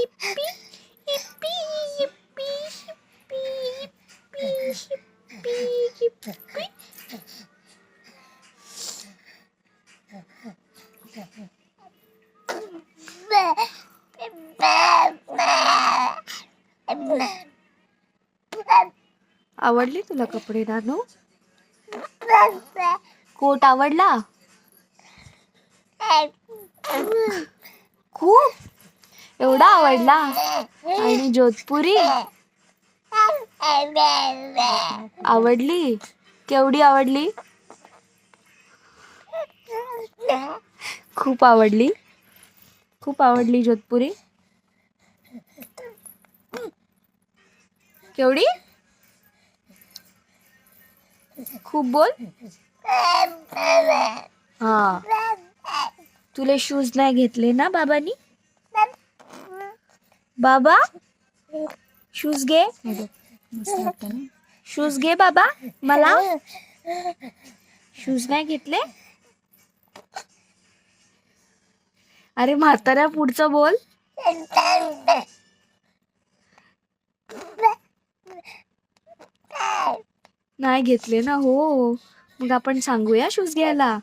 Yippee, yippee, yippee, yippee, yippee, yippee, आवडले तुला कपडे नानू? कोट आवडला? खूप एवढा आवडला? आणि जोधपुरी आवडली? केवढी आवडली? खूप आवडली? खूप आवडली जोधपुरी? केवढी? खूप बोल. हा, तुले शूज नाही घेतले ना बाबांनी? बाबा शूज घे. शूज घे बाबा. मला शूज नाही घेतले. अरे म्हाताऱ्या पुढचं बोल. नाही घेतले ना. हो, मग आपण सांगूया शूज घ्यायला.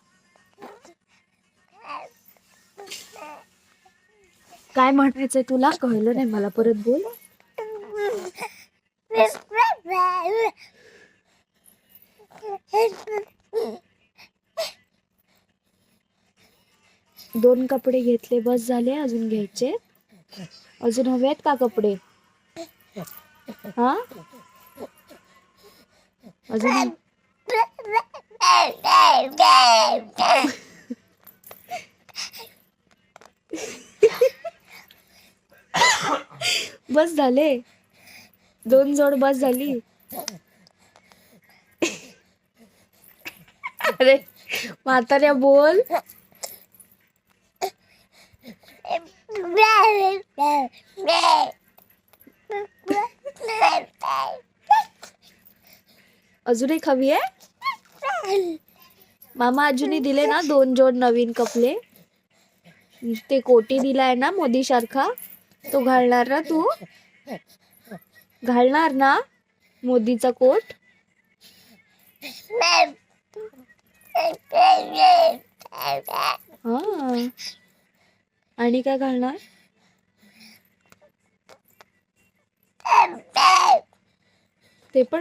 काय म्हणायचंय तुला? कळलं नाही मला, परत बोल. दोन कपडे घेतले, बस झाले. अजून घ्यायचे? अजून हवे आहेत का कपडे? हा, अजून बस झाले. दोन जोड बस झाली. अरे म्हाताऱ्या बोल. अजून एक हवी आहे? मामा अजूनही दिले ना 2 जोड नवीन कपडे. ते कोटी दिलाय ना मोदी सारखा, तो घालणार ना तू? घालणार ना मोदीचा कोट? हा, आणि काय घालणार? ते पण